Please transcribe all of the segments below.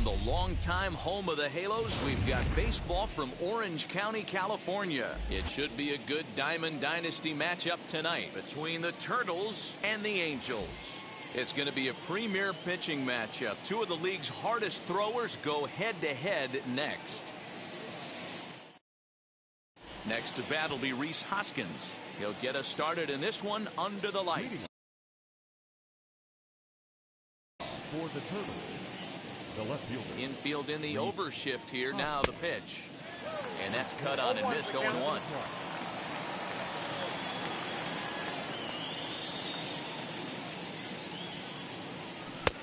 the longtime home of the Halos, we've got baseball from Orange County, California. It should be a good Diamond Dynasty matchup tonight between the Turtles and the Angels. It's going to be a premier pitching matchup. Two of the league's hardest throwers go head-to-head next. Next to bat will be Rhys Hoskins. He'll get us started in this one under the lights. For the Turtles, the left fielder. Infield in the overshift here. Now the pitch. And that's cut on and missed. 0-1.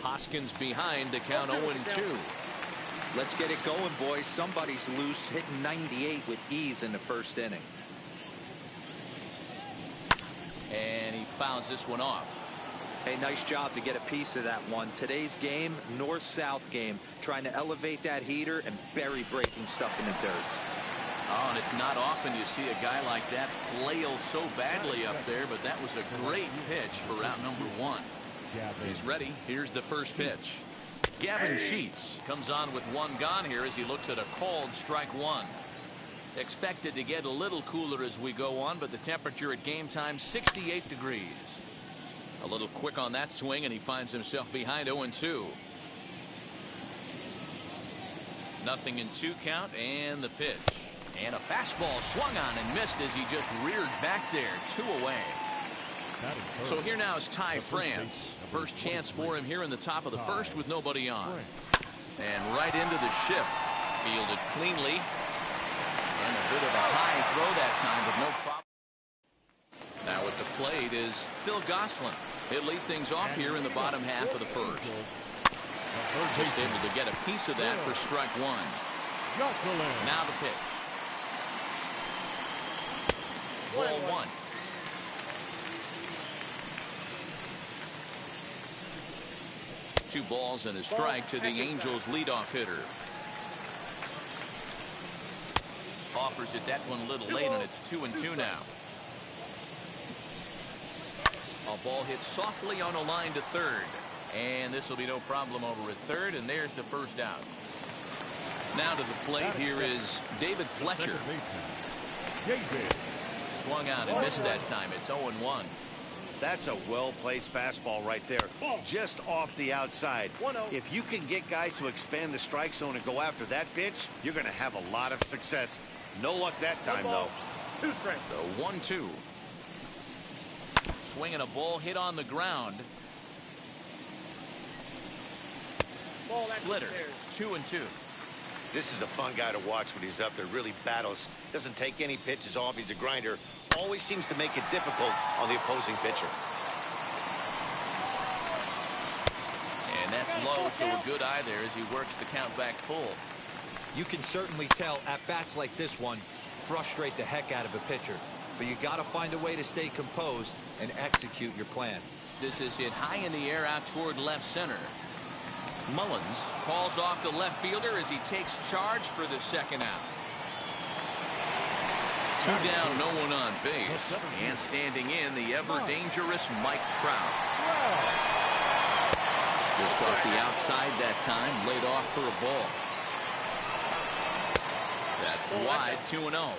Hoskins behind to count 0-2. Let's get it going, boys. Somebody's loose, hitting 98 with ease in the first inning. And he fouls this one off. Hey, nice job to get a piece of that one. Today's game, north-south game, trying to elevate that heater and bury breaking stuff in the dirt. Oh, and it's not often you see a guy like that flail so badly up there, but that was a great pitch for route number 1. He's ready. Here's the first pitch. Gavin Sheets comes on with one gone here as he looks at a called strike one. Expected to get a little cooler as we go on, but the temperature at game time 68 degrees. A little quick on that swing, and he finds himself behind 0-2. Nothing in 2 count, and the pitch. And a fastball swung on and missed as he just reared back there. 2 away. So here now is Ty France. First chance for him here in the top of the first with nobody on. And right into the shift. Fielded cleanly. And a bit of a high throw that time, but no problem. Now at the plate is Phil Gosselin. He'll lead things off here in the bottom half of the first. Just able to get a piece of that for strike one. Now the pitch. Ball 1. Two balls and a strike to the Angels leadoff hitter. Offers it that one a little late, and it's 2-2 now. A ball hit softly on a line to third, and this will be no problem over at third, and there's the first out. Now to the plate here is David Fletcher. Swung out and missed that time. It's 0-1. That's a well-placed fastball right there, just off the outside. If you can get guys to expand the strike zone and go after that pitch, you're going to have a lot of success. No luck that time, though. The 1-2. Swinging a ball hit on the ground. Splitter. 2-2. This is a fun guy to watch when he's up there. Really battles. Doesn't take any pitches off. He's a grinder. Always seems to make it difficult on the opposing pitcher. And that's low, so a good eye there as he works the count back full. You can certainly tell at bats like this one frustrate the heck out of a pitcher. But you got to find a way to stay composed and execute your plan. This is hit high in the air out toward left center. Mullins calls off the left fielder as he takes charge for the second out. 2 down, no one on base. And standing in, the ever-dangerous Mike Trout. Just off the outside that time, laid off for a ball. That's wide, 2-0.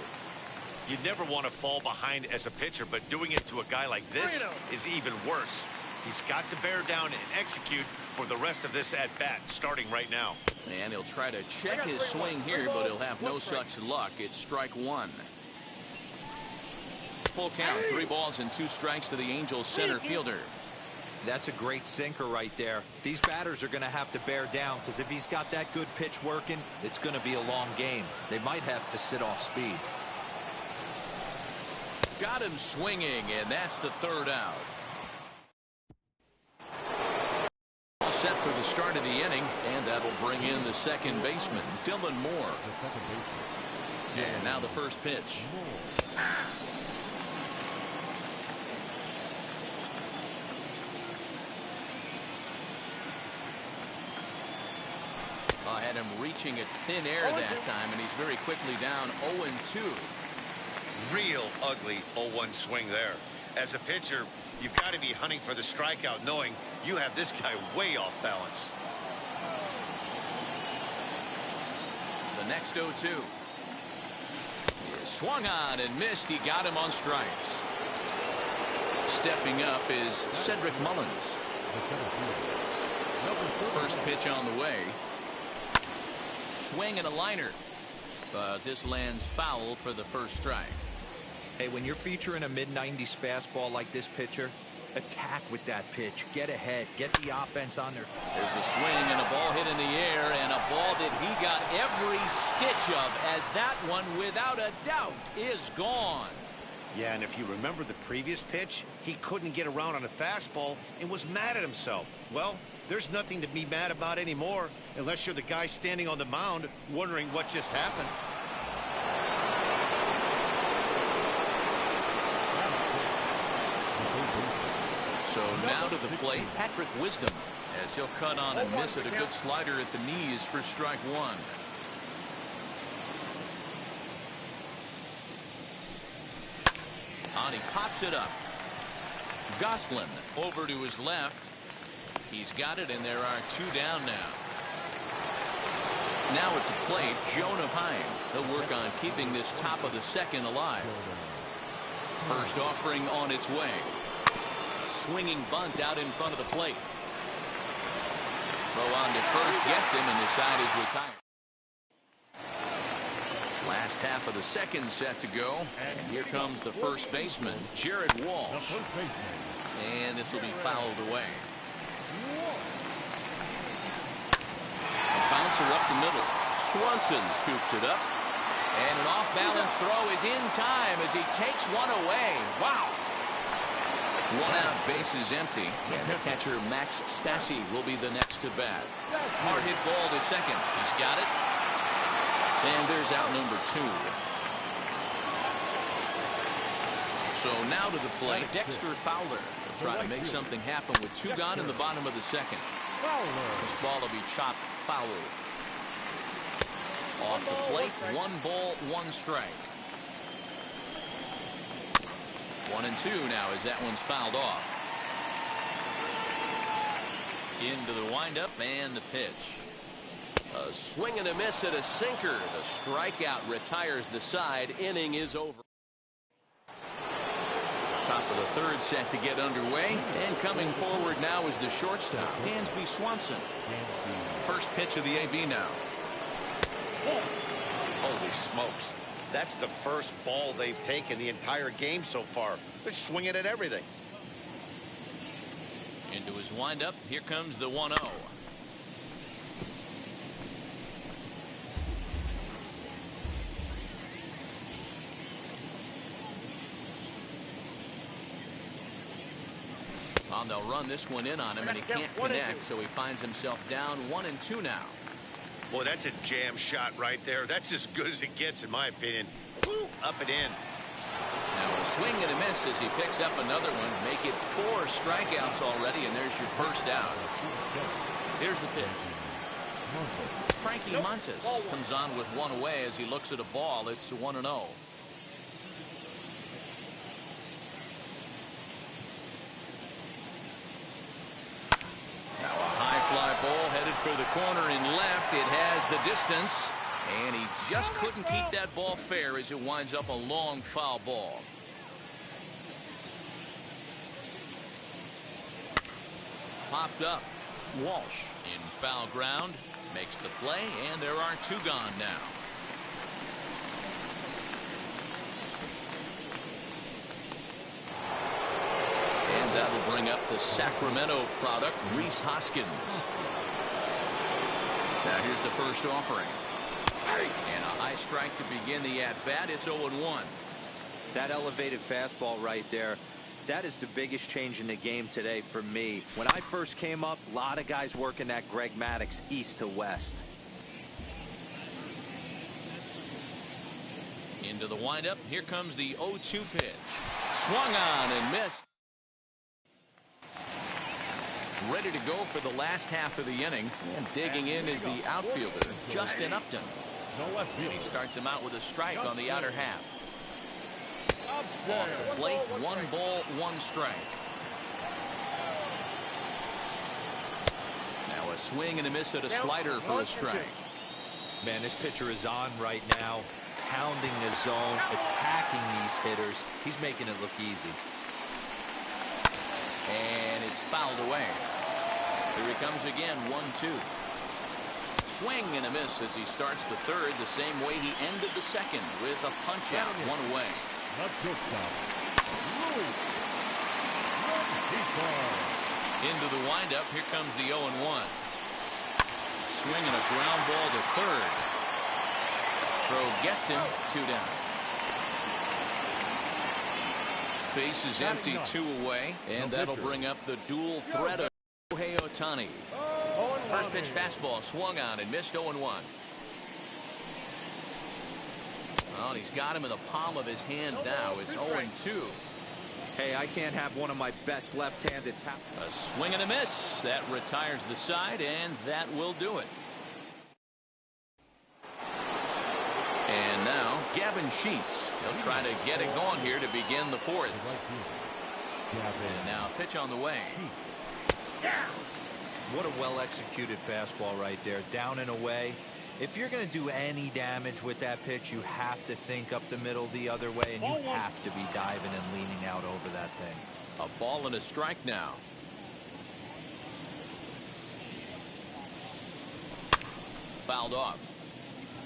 You'd never want to fall behind as a pitcher, but doing it to a guy like this is even worse. He's got to bear down and execute for the rest of this at-bat, starting right now. And he'll try to check his swing here, but he'll have no such luck. It's strike one. Full count, 3 balls and 2 strikes to the Angels center fielder. That's a great sinker right there. These batters are going to have to bear down, because if he's got that good pitch working, it's going to be a long game. They might have to sit off speed. Got him swinging, and that's the 3rd out. All set for the start of the inning, and that'll bring in the second baseman, Dylan Moore. And now the first pitch. Had him reaching at thin air that time, and he's very quickly down 0-2. Real ugly 0-1 swing there. As a pitcher, you've got to be hunting for the strikeout, knowing you have this guy way off balance. The next 0-2. He swung on and missed. He got him on strikes. Stepping up is Cedric Mullins. First pitch on the way. Swing and a liner. But this lands foul for the first strike. Hey, when you're featuring a mid-90s fastball like this pitcher, attack with that pitch. Get ahead. Get the offense on there. There's a swing and a ball hit in the air, and a ball that he got every stitch of, as that one, without a doubt, is gone. Yeah, and if you remember the previous pitch, he couldn't get around on a fastball and was mad at himself. Well, there's nothing to be mad about anymore, unless you're the guy standing on the mound wondering what just happened. So now to the plate, Patrick Wisdom, as he'll cut on and miss at a good slider at the knees for strike one. On he pops it up. Goslin over to his left. He's got it, and there are two down now. Now at the plate, Jonah Heim. He'll work on keeping this top of the second alive. First offering on its way. Swinging bunt out in front of the plate. Throw on to first, gets him, and the side is retired. Last half of the second set to go. And here comes the first baseman, Jared Walsh. And this will be fouled away. A bouncer up the middle. Swanson scoops it up. And an off-balance throw is in time as he takes one away. Wow. One out, bases empty. And the catcher, Max Stassi, will be the next to bat. Hard hit ball to second. He's got it. And there's out number 2. So now to the plate, Dexter Fowler. They'll try to make something happen with 2 gone in the bottom of the second. This ball will be chopped foul. Off the plate, 1 ball, 1 strike. 1-2 now as that one's fouled off. Into the windup and the pitch. A swing and a miss at a sinker. The strikeout retires the side. Inning is over. Top of the third set to get underway. And coming forward now is the shortstop, Dansby Swanson. First pitch of the AB now. Holy smokes. That's the first ball they've taken the entire game so far. They're swinging at everything. Into his windup. Here comes the 1-0. And they'll run this one in on him, and he can't connect, so he finds himself down 1-2 now. Boy, that's a jam shot right there. That's as good as it gets, in my opinion. Woo, up and in. Now a swing and a miss as he picks up another one. Make it 4 strikeouts already, and there's your first out. Here's the pitch. Frankie Montes comes on with 1 away as he looks at a ball. It's 1-0. Now a high fly ball headed for the corner in left. It has the distance, and he just couldn't keep that ball fair as it winds up a long foul ball. Popped up. Walsh in foul ground makes the play, and there are 2 gone now. And that'll bring up the Sacramento product, Rhys Hoskins. Now here's the first offering. And a high strike to begin the at-bat. It's 0-1. That elevated fastball right there, that is the biggest change in the game today for me. When I first came up, a lot of guys working that Greg Maddux east to west. Into the windup. Here comes the 0-2 pitch. Swung on and missed. Ready to go for the last half of the inning. And digging in is the outfielder, Justin Upton. And he starts him out with a strike on the outer half. Off the plate, 1 ball, 1 strike. Now a swing and a miss at a slider for a strike. Man, this pitcher is on right now, pounding the zone, attacking these hitters. He's making it look easy. And it's fouled away. Here he comes again, 1-2. Swing and a miss as he starts the third the same way he ended the second with a punch out, one away. Into the windup, here comes the 0-1. Swinging a ground ball to third. Throw gets him, 2 down. Base is empty, 2 away, and that'll bring up the dual threat of Shohei Ohtani. First pitch fastball swung on and missed, 0-1. Well, he's got him in the palm of his hand now. It's 0-2. Hey, I can't have one of my best left-handed. A swing and a miss. That retires the side, and that will do it. And now, Gavin Sheets. He'll try to get it going here to begin the fourth. And now, pitch on the way. What a well-executed fastball right there. Down and away. If you're going to do any damage with that pitch, you have to think up the middle the other way, and you have to be diving and leaning out over that thing. A ball and a strike now. Fouled off.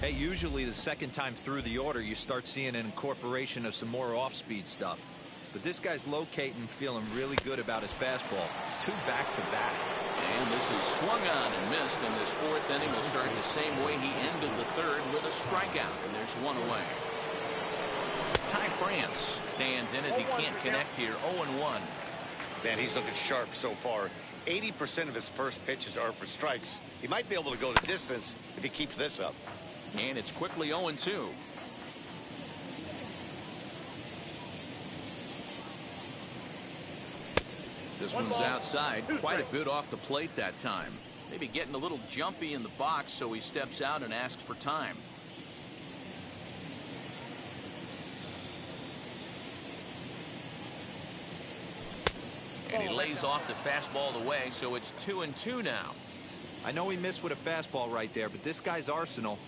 Hey, usually the second time through the order, you start seeing an incorporation of some more off-speed stuff. But this guy's locating, feeling really good about his fastball. 2 back-to-back. And this is swung on and missed, and this fourth inning will start the same way he ended the third with a strikeout, and there's 1 away. Ty France stands in as he can't connect here, 0-1. Man, he's looking sharp so far. 80% of his first pitches are for strikes. He might be able to go the distance if he keeps this up. And it's quickly 0-2. This one's outside, quite a bit off the plate that time. Maybe getting a little jumpy in the box, so he steps out and asks for time. And he lays off the fastball away, so it's 2-2 now. I know he missed with a fastball right there, but this guy's arsenal,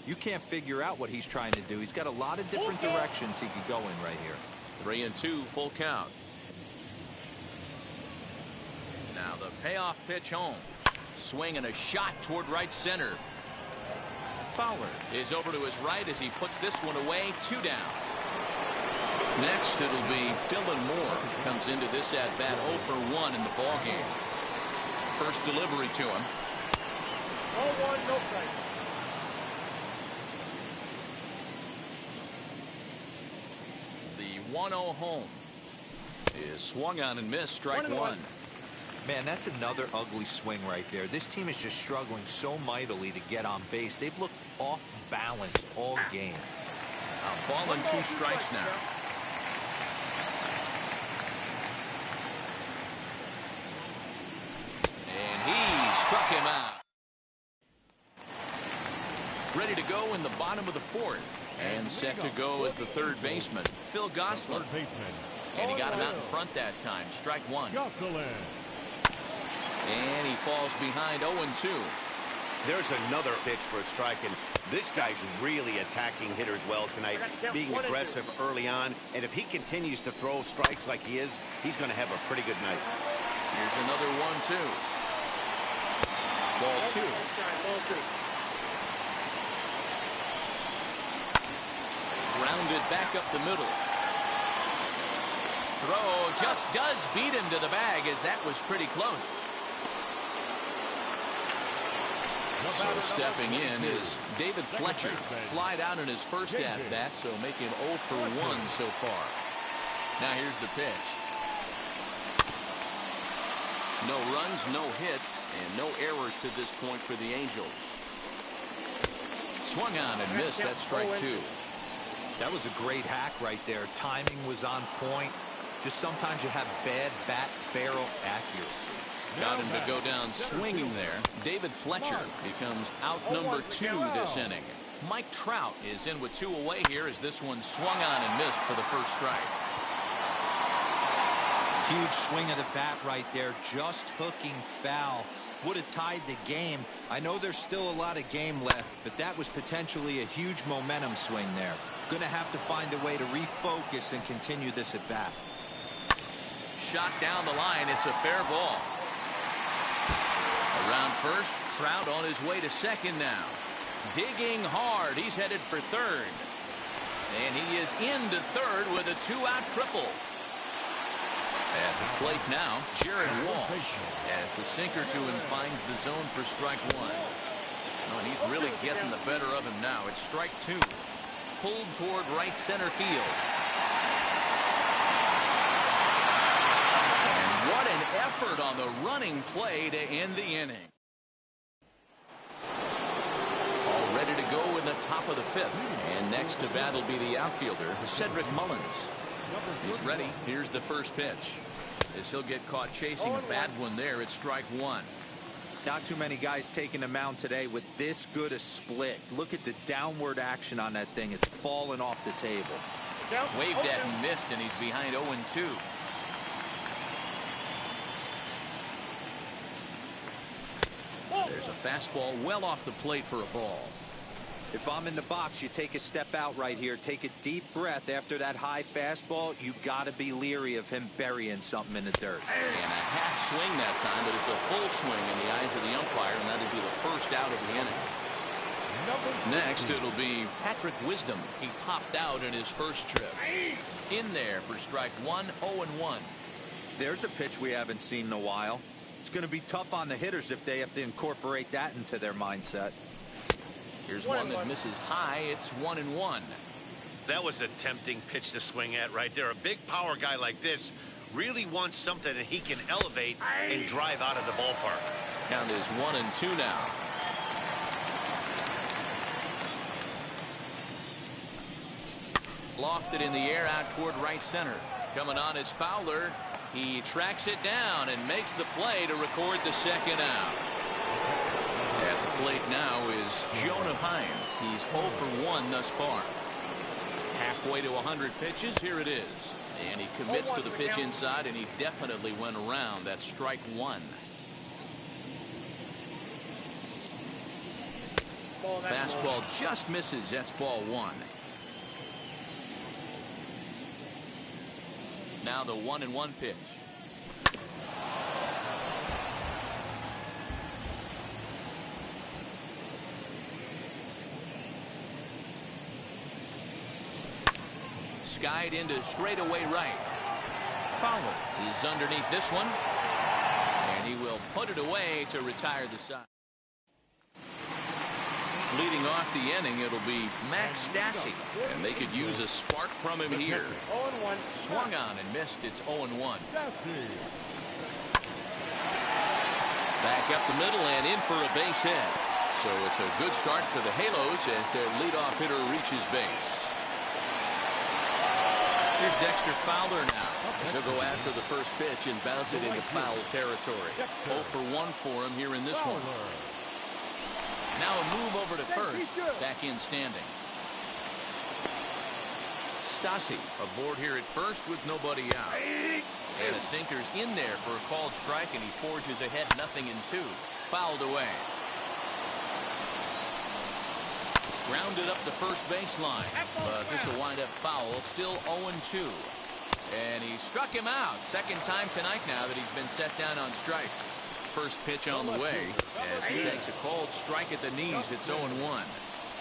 you can't figure out what he's trying to do. He's got a lot of different directions he could go in right here. 3-2, full count. Now the payoff pitch home. Swing and a shot toward right center. Fowler is over to his right as he puts this one away, 2 down. Next it'll be Dylan Moore. Comes into this at bat 0 for 1 in the ball game. First delivery to him. 0-1, no strike. The 1-0 home is swung on and missed, strike 1. Man, that's another ugly swing right there. This team is just struggling so mightily to get on base. They've looked off balance all game. A ball and 2 strikes now. And he struck him out. Ready to go in the bottom of the fourth. And set to go as the third baseman, Phil Gosselin. And he got him out in front that time. Strike 1. And he falls behind 0-2. There's another pitch for a strike, and this guy's really attacking hitters well tonight, being aggressive early on, and if he continues to throw strikes like he is, he's going to have a pretty good night. Here's another 1-2. Ball 2. Grounded back up the middle. Throw just does beat him to the bag, as that was pretty close. So stepping in is David Fletcher. Flied out in his first at-bat, so making 0 for 1 so far. Now here's the pitch. No runs, no hits, and no errors to this point for the Angels. Swung on and missed. That's strike 2. That was a great hack right there. Timing was on point. Just sometimes you have bad bat barrel accuracy. Got him to go down swinging there. David Fletcher becomes out number 2 this inning. Mike Trout is in with 2 away here as this one swung on and missed for the first strike. Huge swing of the bat right there, just hooking foul. would have tied the game. I know there's still a lot of game left, but that was potentially a huge momentum swing there. Going to have to find a way to refocus and continue this at bat. Shot down the line. It's a fair ball. Around first, Trout on his way to second now. Digging hard. He's headed for third. And he is into third with a two-out triple. At the plate now, Jared Walsh, as the sinker to him finds the zone for strike one. Oh, and he's really getting the better of him now. It's strike two. Pulled toward right center field. And what an effort on the running play to end the inning. All ready to go in the top of the fifth. And next to bat will be the outfielder, Cedric Mullins. He's ready. Here's the first pitch. As he'll get caught chasing a bad one there, it's strike one. Not too many guys taking the mound today with this good a split. Look at the downward action on that thing. It's falling off the table. Waved at and missed, and he's behind 0-2. There's a fastball well off the plate for a ball. If I'm in the box, you take a step out right here. Take a deep breath after that high fastball. You've got to be leery of him burying something in the dirt. And a half swing that time, but it's a full swing in the eyes of the umpire, and that'll be the first out of the inning. Next, it'll be Patrick Wisdom. He popped out in his first trip. In there for strike one, 0-1. There's a pitch we haven't seen in a while. It's going to be tough on the hitters if they have to incorporate that into their mindset. Here's one that misses high. It's 1-1. That was a tempting pitch to swing at right there. A big power guy like this really wants something that he can elevate and drive out of the ballpark. Count is 1-2 now. Lofted in the air out toward right center. Coming on is Fowler. He tracks it down and makes the play to record the second out. At the plate now is Jonah Heim. He's 0 for 1 thus far. Halfway to 100 pitches. Here it is. And he commits to the pitch inside, and he definitely went around. That's strike one. Fastball just misses. That's ball one. Now the 1-1 pitch. Skied into straightaway right. Fowler is underneath this one, and he will put it away to retire the side. Leading off the inning, it'll be Max Stassi, and they could use a spark from him here. Swung on and missed. It's 0-1. Back up the middle and in for a base hit. So it's a good start for the Halos as their leadoff hitter reaches base. Here's Dexter Fowler now. As he'll go after the first pitch and bounce it into foul territory. 0 for 1 for him here in this one. Now a move over to first. Back in standing. Stassi aboard here at first with nobody out. And a sinker's in there for a called strike, and he forges ahead 0-2. Fouled away. Grounded up the first baseline. But this will wind up foul. Still 0-2. And he struck him out. Second time tonight now that he's been set down on strikes. First pitch on the way as he takes a called strike at the knees. It's 0-1.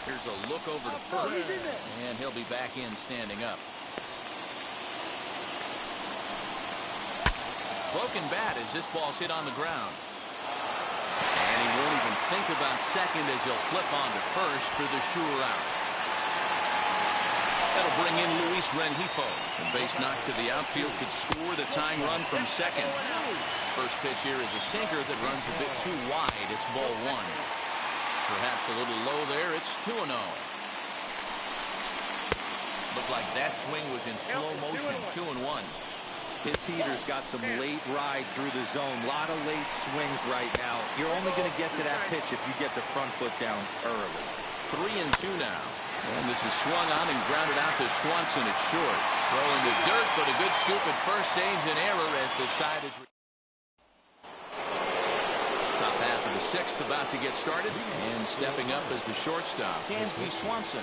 Here's a look over to first, and he'll be back in standing up. Broken bat as this ball's hit on the ground. And he won't even think about second as he'll flip on to first for the sure out. That'll bring in Luis Rengifo. The base knock to the outfield could score the tying run from second. First pitch here is a sinker that runs a bit too wide. It's ball one. Perhaps a little low there. It's 2-0. Looked like that swing was in slow motion. 2-1. His heater's got some late ride through the zone. A lot of late swings right now. You're only going to get to that pitch if you get the front foot down early. 3-2 now. And this is swung on and grounded out to Swanson at short. Throwing the dirt, but a good scoop at first saves an error as the side is. Top half The sixth about to get started, and stepping up as the shortstop, Dansby Swanson.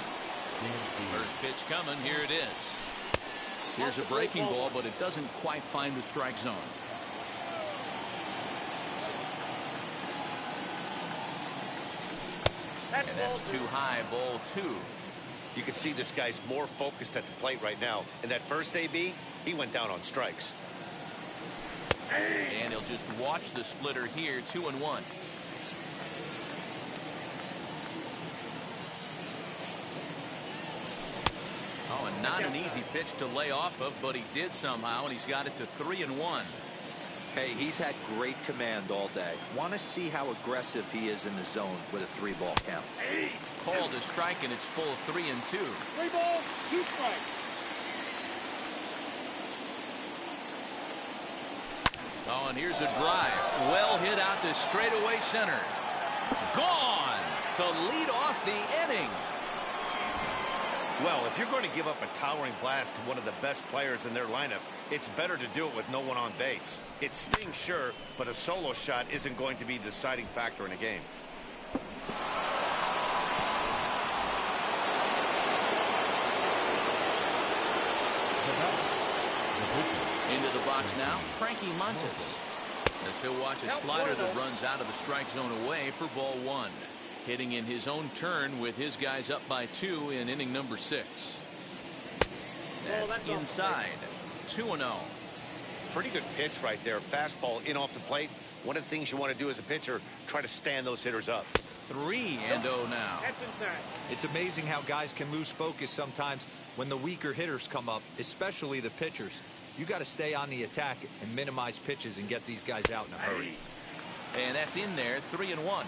First pitch coming. Here it is. Here's a breaking ball, but it doesn't quite find the strike zone. And that's too high, ball 2. You can see this guy's more focused at the plate right now. And that first AB, he went down on strikes. And he'll just watch the splitter here, 2-1. Oh, and not an easy pitch to lay off of, but he did somehow, and he's got it to 3-1. Hey, he's had great command all day. Want to see how aggressive he is in the zone with a 3-ball count. Called a strike, and it's full 3-2. 3 balls, 2 strikes. Oh, and here's a drive. Well hit out to straightaway center. Gone to lead off the inning. Well, if you're going to give up a towering blast to one of the best players in their lineup, it's better to do it with no one on base. It stings, sure, but a solo shot isn't going to be the deciding factor in a game. Into the box now, Frankie Montes. As he'll watch a slider that runs out of the strike zone away for ball 1. Hitting in his own turn with his guys up by 2 in inning number 6. That's inside. 2-0. Pretty good pitch right there. Fastball in off the plate. One of the things you want to do as a pitcher, try to stand those hitters up. 3-0 now. That's inside. It's amazing how guys can lose focus sometimes when the weaker hitters come up, especially the pitchers. You got to stay on the attack and minimize pitches and get these guys out in a hurry. And that's in there, 3-1.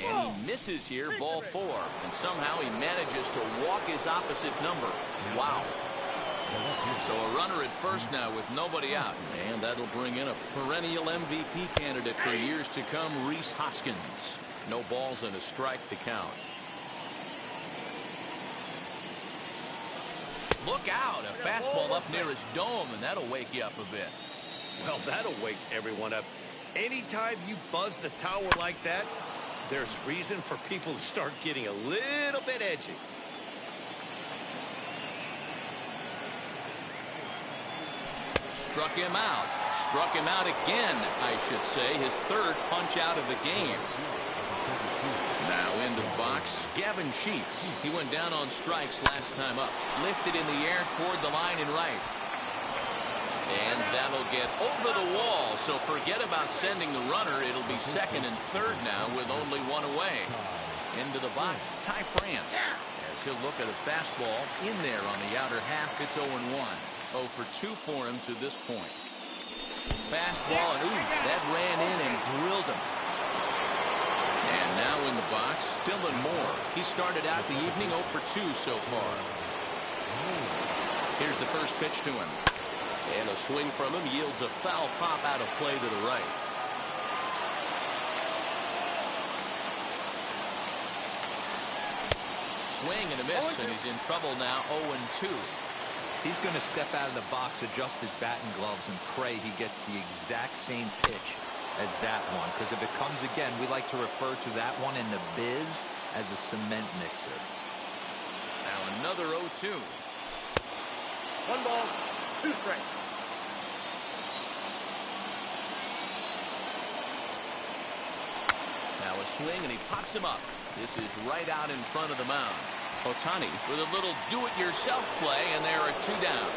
And he misses here, ball 4. And somehow he manages to walk his opposite number. Wow. So a runner at first now with nobody out. And that'll bring in a perennial MVP candidate for years to come, Rhys Hoskins. No balls and a strike to count. Look out, a fastball up near his dome, and that'll wake you up a bit. Well, that'll wake everyone up. Anytime you buzz the tower like that, there's reason for people to start getting a little bit edgy. Struck him out. Struck him out again, I should say. His third punch out of the game. Now into the box, Gavin Sheets. He went down on strikes last time up. Lifted in the air toward the line and right. And that'll get over the wall. So forget about sending the runner. It'll be second and third now with only one away. Into the box, Ty France. As he'll look at a fastball in there on the outer half. It's 0-1. 0 for 2 for him to this point. Fastball, and ooh, that ran in and drilled him. And now in the box, Dylan Moore. He started out the evening 0 for 2 so far. Here's the first pitch to him. And a swing from him yields a foul pop out of play to the right. Swing and a miss, and he's in trouble now, 0-2. He's going to step out of the box, adjust his batting gloves, and pray he gets the exact same pitch as that one. Because if it comes again, we like to refer to that one in the biz as a cement mixer. Now another 0-2. 1 ball, 2 strikes. Now a swing, and he pops him up. This is right out in front of the mound. Ohtani with a little do-it-yourself play, and there are 2 down.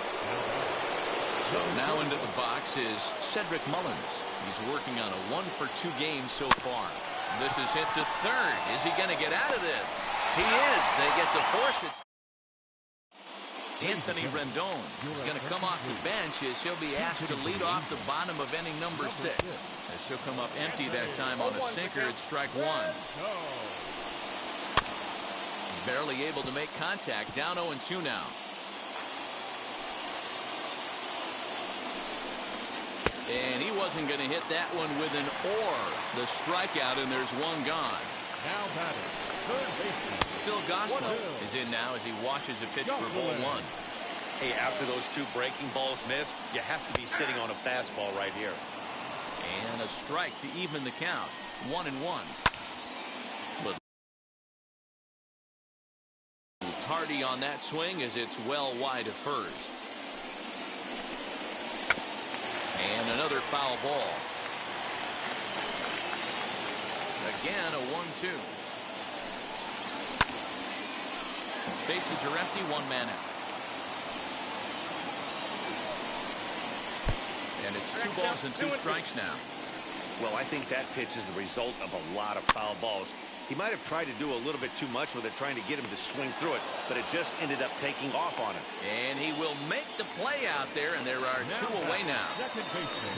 So now into the box is Cedric Mullins. He's working on a 1 for 2 game so far. This is hit to third. Is he going to get out of this? He is. They get to force it. Anthony Rendon is going to come off the bench as he'll be asked to lead off the bottom of inning number 6. As he'll come up empty that time on a sinker at strike 1. Barely able to make contact. Down 0-2 now. And he wasn't going to hit that one with an or. The strikeout, and there's 1 gone. Now batting, third baseman Phil Gosnell is in now as he watches a pitch for ball 1. Hey, after those 2 breaking balls missed, you have to be sitting on a fastball right here. And a strike to even the count. 1-1. But tardy on that swing as it's well wide of first. And another foul ball. Again, a 1-2. Bases are empty, 1 man out. And it's 2 balls and 2 strikes now. Well, I think that pitch is the result of a lot of foul balls. He might have tried to do a little bit too much with it, trying to get him to swing through it, but it just ended up taking off on him. And he will make the play out there, and there are 2 away now.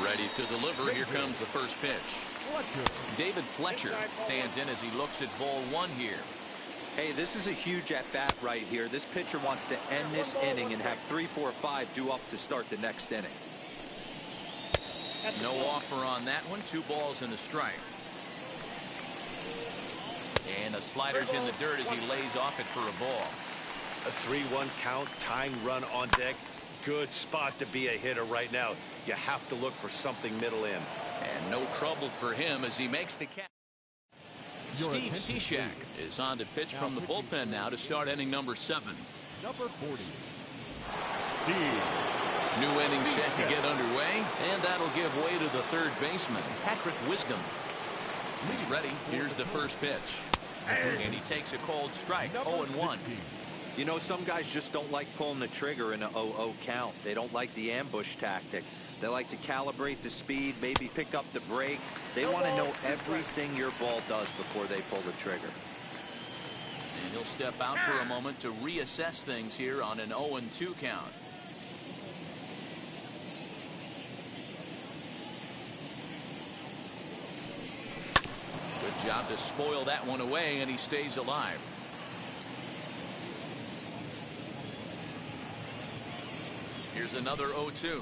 Ready to deliver. Here comes the first pitch. David Fletcher stands in as he looks at ball 1 here. Hey, this is a huge at-bat right here. This pitcher wants to end this inning and have 3, 4, 5 due up to start the next inning. No offer on that one. 2 balls and a strike. And the slider's in the dirt as he lays off it for a ball. A 3-1 count, tying run on deck. Good spot to be a hitter right now. You have to look for something middle in. And no trouble for him as he makes the catch. Steve Cishek is on to pitch from the bullpen now to start inning number 7. Number 40. New inning set to get underway, and that'll give way to the third baseman, Patrick Wisdom. He's ready. Here's the first pitch. And he takes a cold strike, 0-1. You know, some guys just don't like pulling the trigger in a 0-0 count. They don't like the ambush tactic. They like to calibrate the speed, maybe pick up the brake. They want to know everything your ball does before they pull the trigger. And he'll step out for a moment to reassess things here on an 0-2 count. Good job to spoil that one away, and he stays alive. Here's another 0-2.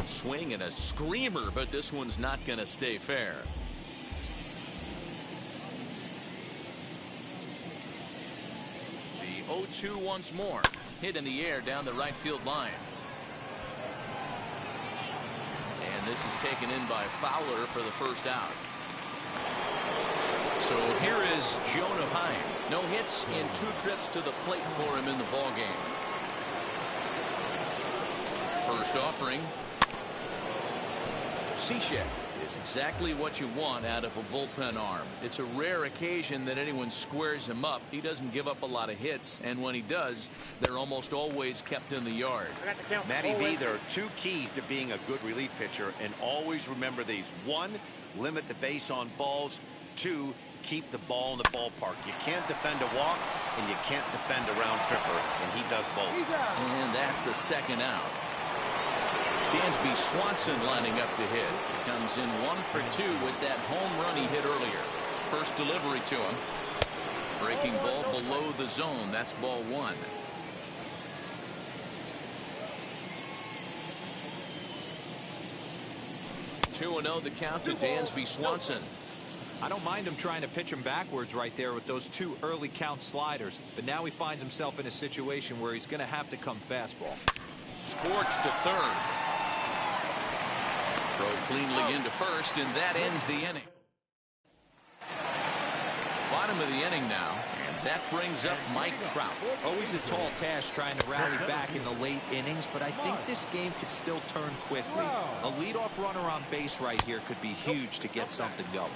Swing and a screamer, but this one's not going to stay fair. The 0-2 once more. Hit in the air down the right field line. And this is taken in by Fowler for the first out. So here is Jonah Heim. No hits in 2 trips to the plate for him in the ballgame. First offering. Cishek is exactly what you want out of a bullpen arm. It's a rare occasion that anyone squares him up. He doesn't give up a lot of hits, and when he does, they're almost always kept in the yard. Matty V, there are 2 keys to being a good relief pitcher, and always remember these. 1, limit the base on balls. 2, keep the ball in the ballpark. You can't defend a walk, and you can't defend a round tripper, and he does both. And that's the second out. Dansby Swanson lining up to hit. Comes in 1 for 2 with that home run he hit earlier. First delivery to him. Breaking ball below the zone. That's ball 1. Two 2-0 the count to Dansby Swanson. I don't mind him trying to pitch him backwards right there with those 2 early count sliders, but now he finds himself in a situation where he's going to have to come fastball. Scorched to third. Throw cleanly into first, and that ends the inning. Bottom of the inning now, and that brings up Mike Trout. Always a tall task trying to rally back in the late innings, but I think this game could still turn quickly. A leadoff runner on base right here could be huge to get something going.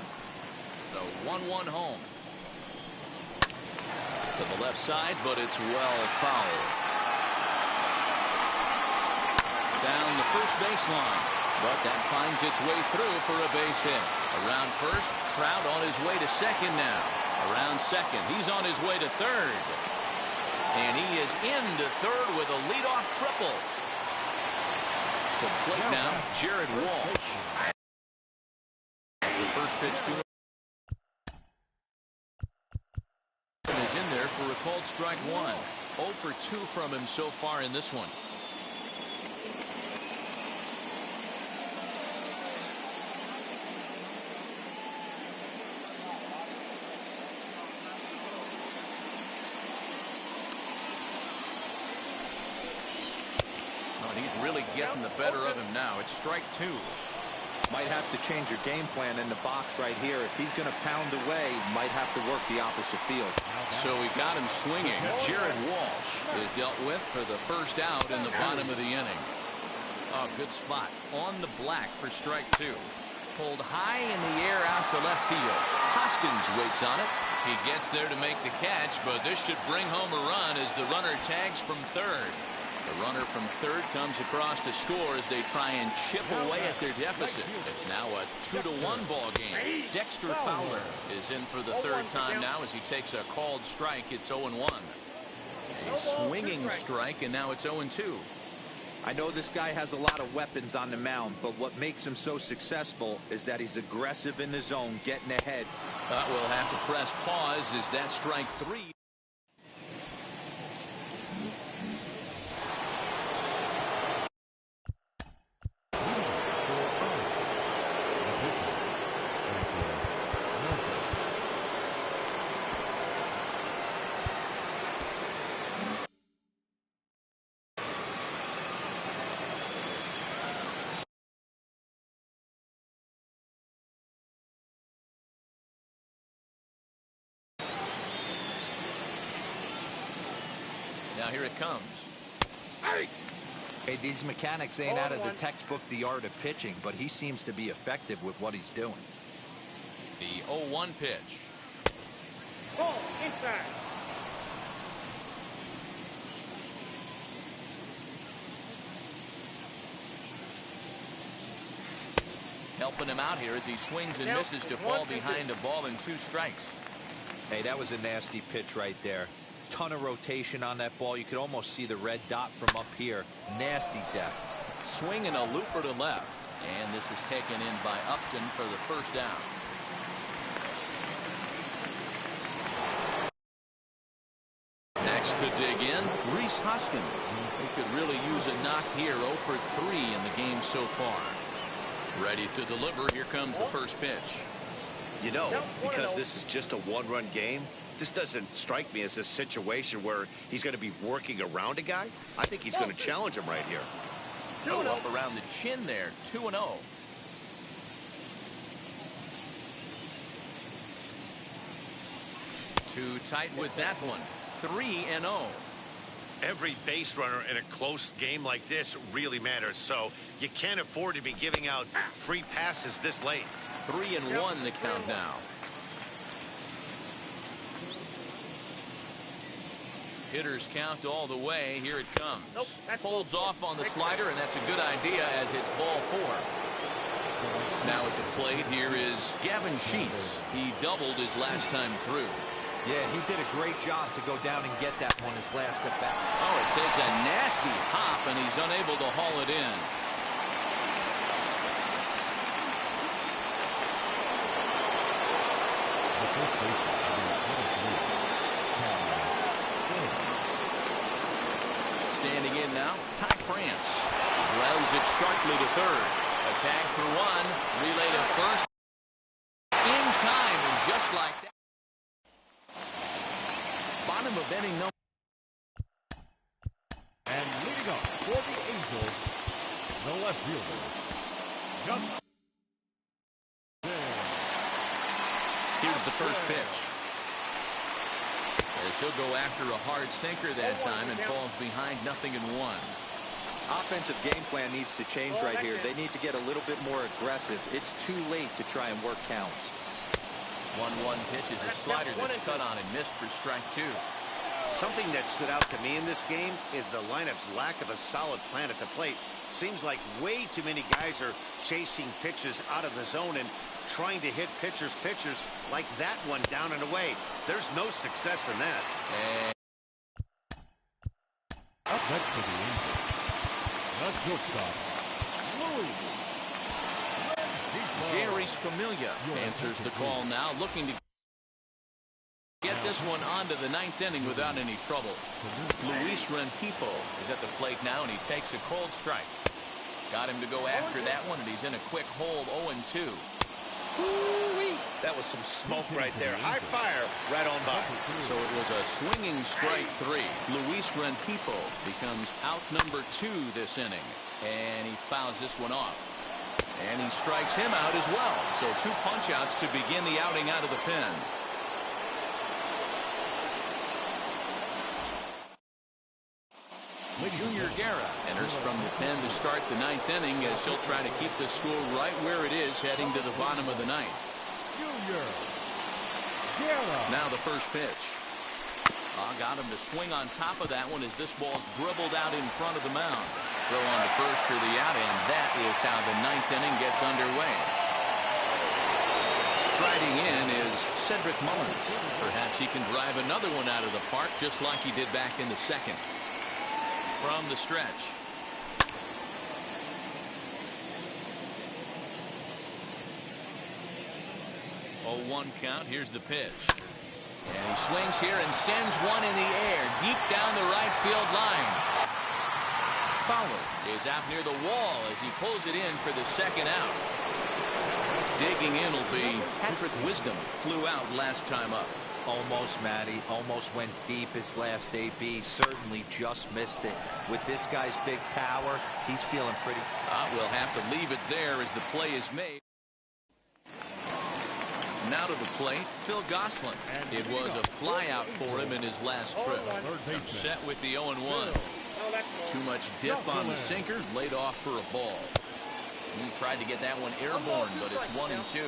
The 1-1 home. To the left side, but it's well fouled. Down the first baseline, but that finds its way through for a base hit. Around first, Trout on his way to second now. Around second, he's on his way to third. And he is into third with a leadoff triple. To the plate now, Jared Walsh. As the first pitch to him is in there for a called strike 1. 0 for 2 from him so far in this one. and he's really getting the better of him now. It's strike two. Might have to change your game plan in the box right here. If he's going to pound away, might have to work the opposite field. So we got him swinging. Jared Walsh is dealt with for the first out in the bottom of the inning. Oh, good spot on the black for strike two. Pulled high in the air out to left field. Hoskins waits on it. He gets there to make the catch, but this should bring home a run as the runner tags from third. The runner from third comes across to score as they try and chip away at their deficit. It's now a 2-1 ball game. Dexter Fowler is in for the third time now as he takes a called strike. It's 0-1. A swinging strike, and now it's 0-2. I know this guy has a lot of weapons on the mound, but what makes him so successful is that he's aggressive in the zone, getting ahead. But we'll have to press pause as that strike three. Now here it comes. Hey, these mechanics ain't out of the textbook The Art of Pitching, but he seems to be effective with what he's doing. The 0-1 pitch. Ball inside. Helping him out here as he swings and misses to fall behind a ball and 2 strikes. Hey, that was a nasty pitch right there. Ton of rotation on that ball. You could almost see the red dot from up here. Nasty depth. Swinging a looper to left, and this is taken in by Upton for the first down. Next to dig in, Rhys Hoskins. He could really use a knock here. 0 for 3 in the game so far. Ready to deliver. Here comes the first pitch. You know, because this is just a one-run game, this doesn't strike me as a situation where he's going to be working around a guy. I think he's going to challenge him right here. Up around the chin there. 2-0. Too tight with that one. 3-0. Every base runner in a close game like this really matters, so you can't afford to be giving out free passes this late. 3-1 the count now. Hitters count all the way. Here it comes. Holds off on the slider, and that's a good idea as it's ball 4. Now at the plate, here is Gavin Sheets. He doubled his last time through. Yeah, he did a great job to go down and get that one his last at bat. Oh, it takes a nasty hop, and he's unable to haul it in. Standing in now, Ty France. Grounds it sharply to third. A tag for 1. Relay to first. In time, and just like that. Bottom of inning number. And leading up for the Angels, the left fielder, Here's the first pitch. As he'll go after a hard sinker that time and falls behind 0-1. Offensive game plan needs to change right here. They need to get a little bit more aggressive. It's too late to try and work counts. 1-1 pitch is a slider that's cut on and missed for strike 2. Something that stood out to me in this game is the lineup's lack of a solid plan at the plate. Seems like way too many guys are chasing pitches out of the zone and trying to hit pitchers like that one down and away. There's no success in that. And up next for the Angels, the shortstop, Jerry Scamelia answers the call now, looking to get this one onto the 9th inning without any trouble. Luis Rengifo is at the plate now, and he takes a cold strike. Got him to go after that one, and he's in a quick hold. 0-2. Ooh-wee. That was some smoke right there. High fire right on by. So it was a swinging strike 3. Luis Rengifo becomes out number 2 this inning. And he fouls this one off. And he strikes him out as well. So 2 punch-outs to begin the outing out of the pen. Junior Guerra enters from the pen to start the 9th inning as he'll try to keep the score right where it is heading to the bottom of the 9th. Junior Guerra. Now the first pitch. Got him to swing on top of that one as this ball's dribbled out in front of the mound. Throw on to first for the out, and that is how the 9th inning gets underway. Striding in is Cedric Mullins. Perhaps he can drive another one out of the park just like he did back in the 2nd. From the stretch. Oh, 1 count. Here's the pitch. And he swings here and sends one in the air deep down the right field line. Fowler is out near the wall as he pulls it in for the 2nd out. Digging in will be Patrick Wisdom. Flew out last time up. Almost, Matty. Almost went deep his last AB. Certainly just missed it. With this guy's big power, he's feeling pretty. We'll have to leave it there as the play is made. Now to the plate, Phil Gosselin. It was a flyout for him in his last trip. Set with the 0-1. Too much dip on the sinker, laid off for a ball. He tried to get that one airborne, but it's 1-2.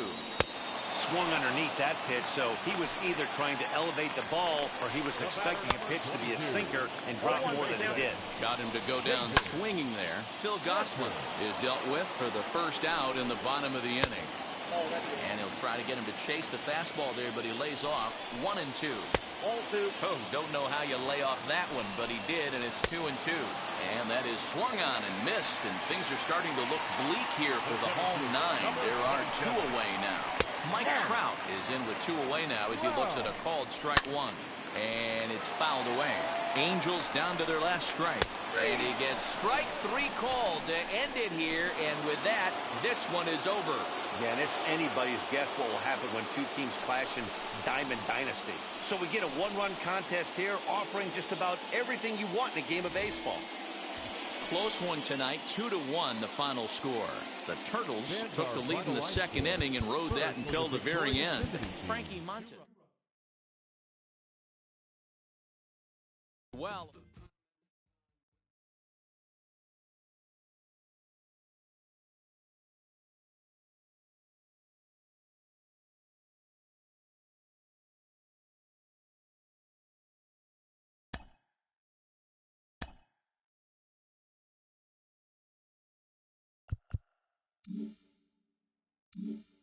Swung underneath that pitch, so he was either trying to elevate the ball or he was expecting a pitch to be a sinker and drop more than it did. Got him to go down swinging there. Phil Gosselin is dealt with for the first out in the bottom of the inning. And he'll try to get him to chase the fastball there, but he lays off 1-2. Oh, don't know how you lay off that one, but he did, and it's 2-2. And that is swung on and missed, and things are starting to look bleak here for the home 9. There are 2 away now. Mike Trout is in with 2 away now as he looks at a called strike 1. And it's fouled away. Angels down to their last strike. And he gets strike 3 called to end it here. And with that, this one is over. Yeah, and it's anybody's guess what will happen when 2 teams clash in Diamond Dynasty. So we get a 1-run contest here, offering just about everything you want in a game of baseball. Close one tonight, 2-1 the final score. The Turtles took the lead in the 2nd inning and rode that until the very end. Frankie Montes. Well. Mm-hmm.